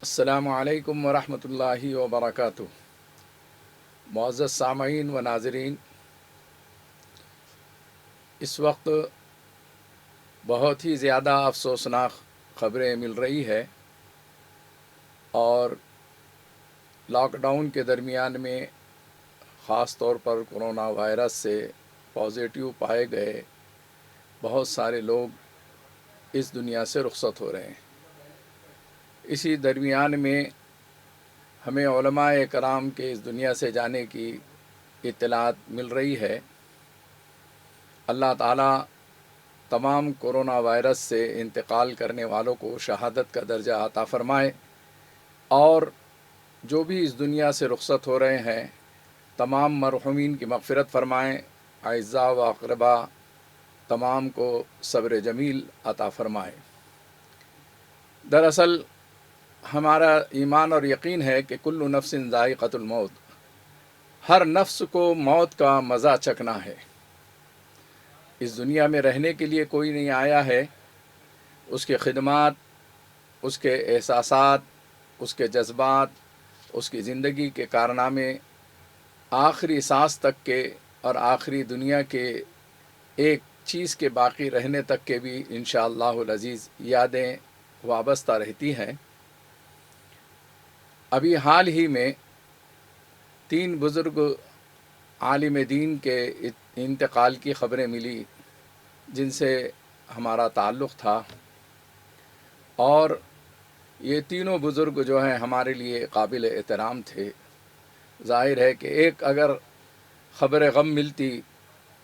السلام علیکم ورحمۃ اللہ وبرکاتہ۔ معزز سامعین و ناظرین، اس وقت بہت ہی زیادہ افسوسناک خبریں مل رہی ہے، اور لاک ڈاؤن کے درمیان میں خاص طور پر کرونا وائرس سے پازیٹیو پائے گئے بہت سارے لوگ اس دنیا سے رخصت ہو رہے ہیں۔ اسی درمیان میں ہمیں علماء کرام کے اس دنیا سے جانے کی اطلاعات مل رہی ہے۔ اللہ تعالیٰ تمام کرونا وائرس سے انتقال کرنے والوں کو شہادت کا درجہ عطا فرمائے، اور جو بھی اس دنیا سے رخصت ہو رہے ہیں تمام مرحومین کی مغفرت فرمائیں، اعزاء و اقربا تمام کو صبر جمیل عطا فرمائے۔ دراصل ہمارا ایمان اور یقین ہے کہ کل نفس ذائقۃ الموت، ہر نفس کو موت کا مزہ چکھنا ہے۔ اس دنیا میں رہنے کے لیے کوئی نہیں آیا ہے، اس کے خدمات، اس کے احساسات، اس کے جذبات، اس کی زندگی کے کارنامے آخری سانس تک کے اور آخری دنیا کے ایک چیز کے باقی رہنے تک کے بھی انشاءاللہ العزیز یادیں وابستہ رہتی ہیں۔ ابھی حال ہی میں 3 بزرگ عالم دین کے انتقال کی خبریں ملی جن سے ہمارا تعلق تھا، اور یہ تینوں بزرگ جو ہیں ہمارے لیے قابل احترام تھے۔ ظاہر ہے کہ ایک اگر خبر غم ملتی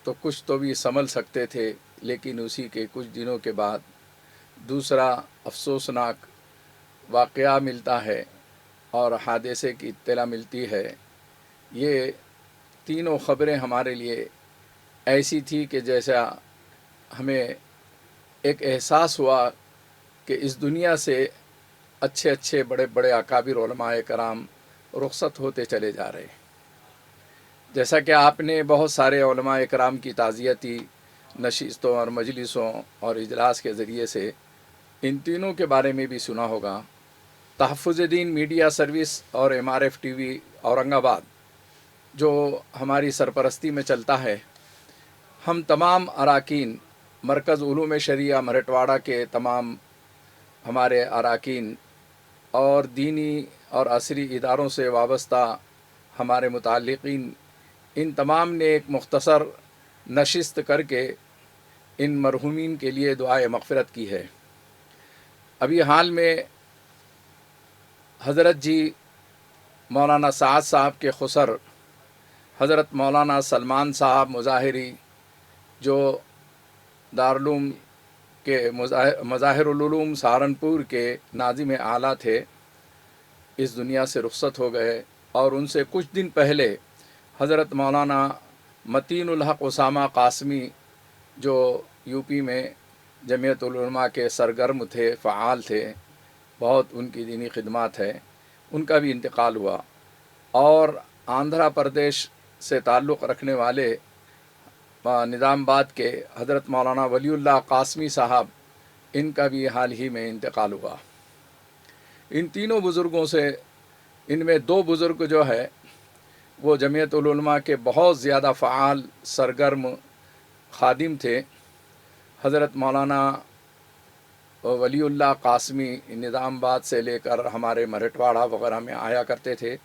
تو کچھ تو بھی سنبھل سکتے تھے، لیکن اسی کے کچھ دنوں کے بعد دوسرا افسوسناک واقعہ ملتا ہے اور حادثے کی اطلاع ملتی ہے۔ یہ تینوں خبریں ہمارے لیے ایسی تھی کہ جیسا ہمیں ایک احساس ہوا کہ اس دنیا سے اچھے اچھے بڑے بڑے اکابر علماء کرام رخصت ہوتے چلے جا رہے ہیں۔ جیسا کہ آپ نے بہت سارے علماء کرام کی تعزیتی نشستوں اور مجلسوں اور اجلاس کے ذریعے سے ان تینوں کے بارے میں بھی سنا ہوگا۔ تحفظ دین میڈیا سروس اور MRF ٹی وی اورنگ آباد جو ہماری سرپرستی میں چلتا ہے، ہم تمام اراکین، مرکز علوم شریعہ مرٹواڑہ کے تمام ہمارے اراکین اور دینی اور عصری اداروں سے وابستہ ہمارے متعلقین، ان تمام نے ایک مختصر نشست کر کے ان مرحومین کے لیے دعائے مغفرت کی ہے۔ ابھی حال میں حضرت جی مولانا سعد صاحب کے خسر حضرت مولانا سلمان صاحب مظاہری، جو دارالعلوم کے مظاہر العلوم سہارنپور کے ناظم اعلیٰ تھے، اس دنیا سے رخصت ہو گئے، اور ان سے کچھ دن پہلے حضرت مولانا متین الحق اسامہ قاسمی، جو UP میں جمعیت العلماء کے سرگرم تھے، فعال تھے، بہت ان کی دینی خدمات ہے، ان کا بھی انتقال ہوا۔ اور آندھرا پردیش سے تعلق رکھنے والے نظام آباد کے حضرت مولانا ولی اللہ قاسمی صاحب، ان کا بھی حال ہی میں انتقال ہوا۔ ان تینوں بزرگوں سے، ان میں 2 بزرگ جو ہے وہ جمعیت العلماء کے بہت زیادہ فعال سرگرم خادم تھے۔ حضرت مولانا ولی اللہ قاسمی نظام آباد سے لے کر ہمارے مرٹواڑہ وغیرہ میں آیا کرتے تھے،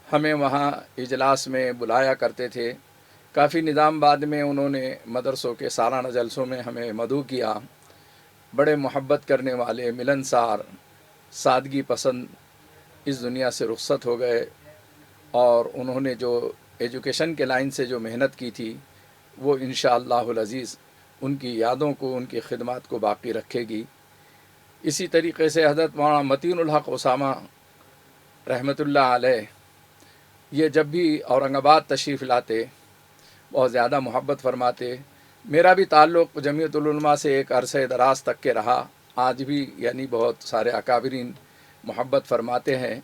ہمیں وہاں اجلاس میں بلایا کرتے تھے۔ کافی نظام آباد میں انہوں نے مدرسوں کے سالانہ جلسوں میں ہمیں مدعو کیا۔ بڑے محبت کرنے والے، ملنسار، سادگی پسند اس دنیا سے رخصت ہو گئے، اور انہوں نے جو ایجوکیشن کے لائن سے جو محنت کی تھی وہ انشاءاللہ العزیز ان کی یادوں کو، ان کی خدمات کو باقی رکھے گی۔ اسی طریقے سے حضرت مولانا متین الحق اسامہ رحمۃ اللہ علیہ، یہ جب بھی اورنگ آباد تشریف لاتے بہت زیادہ محبت فرماتے۔ میرا بھی تعلق جمعیت العلماء سے ایک عرصہ دراز تک کے رہا، آج بھی یعنی بہت سارے اکابرین محبت فرماتے ہیں۔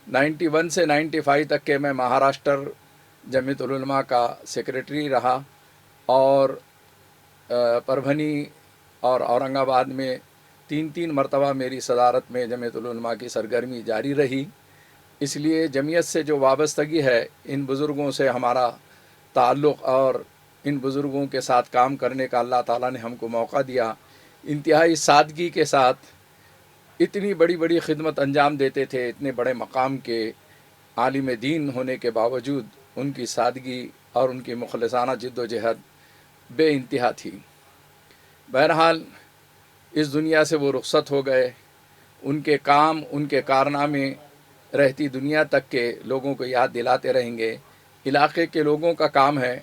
91 سے 95 تک کے میں مہاراشٹر جمعیت العلماء کا سیکریٹری رہا، اور پربھنی اور اورنگ آباد میں تین مرتبہ میری صدارت میں جمعیت العلماء کی سرگرمی جاری رہی، اس لیے جمعیت سے جو وابستگی ہے، ان بزرگوں سے ہمارا تعلق اور ان بزرگوں کے ساتھ کام کرنے کا اللہ تعالیٰ نے ہم کو موقع دیا۔ انتہائی سادگی کے ساتھ اتنی بڑی بڑی خدمت انجام دیتے تھے، اتنے بڑے مقام کے عالم دین ہونے کے باوجود ان کی سادگی اور ان کی مخلصانہ جد و جہد بے انتہا تھی۔ بہرحال اس دنیا سے وہ رخصت ہو گئے، ان کے کام، ان کے کارنامے رہتی دنیا تک کے لوگوں کو یاد دلاتے رہیں گے۔ علاقے کے لوگوں کا کام ہے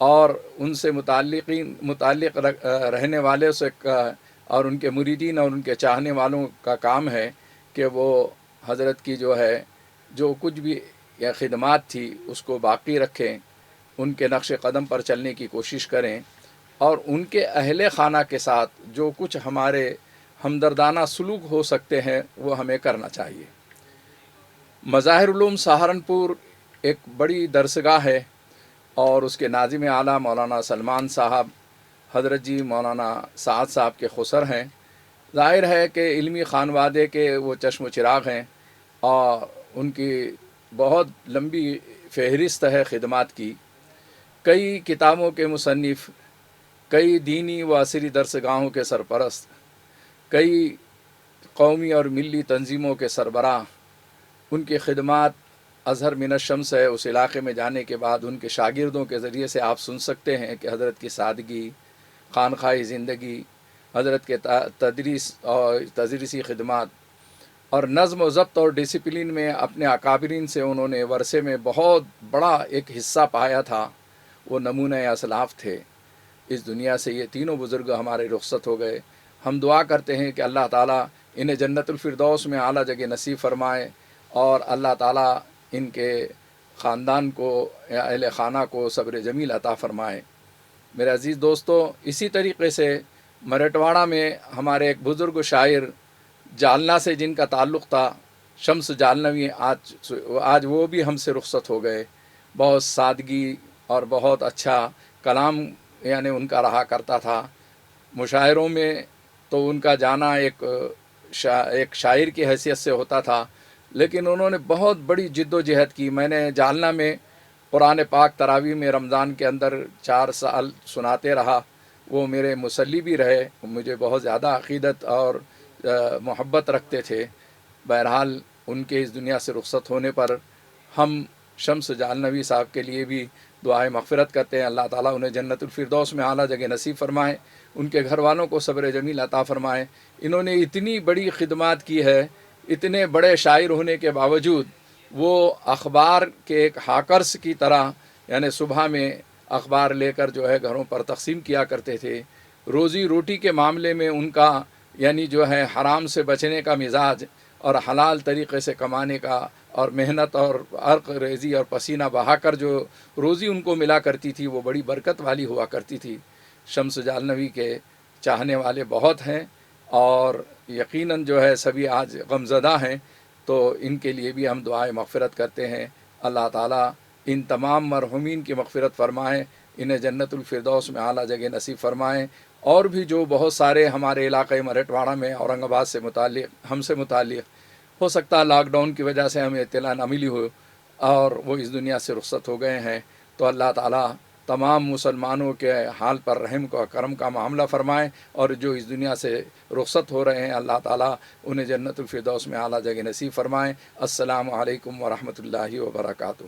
اور ان سے متعلق رہنے والے سے اور ان کے مریدین اور ان کے چاہنے والوں کا کام ہے کہ وہ حضرت کی جو کچھ بھی یا خدمات تھی اس کو باقی رکھیں، ان کے نقش قدم پر چلنے کی کوشش کریں، اور ان کے اہل خانہ کے ساتھ جو کچھ ہمارے ہمدردانہ سلوک ہو سکتے ہیں وہ ہمیں کرنا چاہیے۔ مظاہر علوم سہارنپور ایک بڑی درسگاہ ہے اور اس کے ناظم اعلیٰ مولانا سلمان صاحب حضرت جی مولانا سعد صاحب کے خسر ہیں۔ ظاہر ہے کہ علمی خانوادے کے وہ چشم و چراغ ہیں اور ان کی بہت لمبی فہرست ہے خدمات کی۔ کئی کتابوں کے مصنف، کئی دینی و عصری درسگاہوں کے سرپرست، کئی قومی اور ملی تنظیموں کے سربراہ، ان کی خدمات اظہر من الشمس ہے۔ اس علاقے میں جانے کے بعد ان کے شاگردوں کے ذریعے سے آپ سن سکتے ہیں کہ حضرت کی سادگی، خانقاہی زندگی، حضرت کے تدریس اور تدریسی خدمات اور نظم و ضبط اور ڈسپلن میں اپنے اکابرین سے انہوں نے ورثے میں بہت بڑا ایک حصہ پایا تھا۔ وہ نمونہ اسلاف تھے۔ اس دنیا سے یہ تینوں بزرگ ہمارے رخصت ہو گئے۔ ہم دعا کرتے ہیں کہ اللہ تعالیٰ انہیں جنت الفردوس میں اعلیٰ جگہ نصیب فرمائے اور اللہ تعالیٰ ان کے خاندان کو یا اہل خانہ کو صبر جمیل عطا فرمائے۔ میرے عزیز دوستو، اسی طریقے سے مرٹواڑہ میں ہمارے ایک بزرگ شاعر جالنا سے جن کا تعلق تھا، شمس جالنوی، آج وہ بھی ہم سے رخصت ہو گئے۔ بہت سادگی اور بہت اچھا کلام ان کا رہا کرتا تھا۔ مشاعروں میں تو ان کا جانا ایک شاعر کی حیثیت سے ہوتا تھا، لیکن انہوں نے بہت بڑی جد و جہد کی۔ میں نے جالنا میں قرآن پاک تراویح میں رمضان کے اندر 4 سال سناتے رہا۔ وہ میرے مسلی بھی رہے، مجھے بہت زیادہ عقیدت اور محبت رکھتے تھے۔ بہرحال ان کے اس دنیا سے رخصت ہونے پر ہم شمس جالنوی صاحب کے لیے بھی دعائے مغفرت کرتے ہیں۔ اللہ تعالیٰ انہیں جنت الفردوس میں اعلیٰ جگہ نصیب فرمائے، ان کے گھر والوں کو صبر جمیل عطا فرمائے۔ انہوں نے اتنی بڑی خدمات کی ہے، اتنے بڑے شاعر ہونے کے باوجود وہ اخبار کے ایک ہاکرس کی طرح صبح میں اخبار لے کر گھروں پر تقسیم کیا کرتے تھے۔ روزی روٹی کے معاملے میں ان کا حرام سے بچنے کا مزاج اور حلال طریقے سے کمانے کا اور محنت اور عرق ریزی اور پسینہ بہا کر جو روزی ان کو ملا کرتی تھی وہ بڑی برکت والی ہوا کرتی تھی۔ شمس جالنوی کے چاہنے والے بہت ہیں اور یقیناً سبھی آج غمزدہ ہیں، تو ان کے لیے بھی ہم دعائے مغفرت کرتے ہیں۔ اللہ تعالیٰ ان تمام مرحومین کی مغفرت فرمائیں، انہیں جنت الفردوس میں اعلیٰ جگہ نصیب فرمائیں۔ اور بھی جو بہت سارے ہمارے علاقے مرٹواڑہ میں اورنگ آباد سے ہم سے متعلق ہو سکتا ہے لاک ڈاؤن کی وجہ سے ہمیں اطلاع نہ ملی ہو اور وہ اس دنیا سے رخصت ہو گئے ہیں، تو اللہ تعالیٰ تمام مسلمانوں کے حال پر رحم کا کرم کا معاملہ فرمائیں، اور جو اس دنیا سے رخصت ہو رہے ہیں اللہ تعالیٰ انہیں جنت الفردوس میں اعلیٰ جگہ نصیب فرمائیں۔ السلام علیکم ورحمۃ اللہ وبرکاتہ۔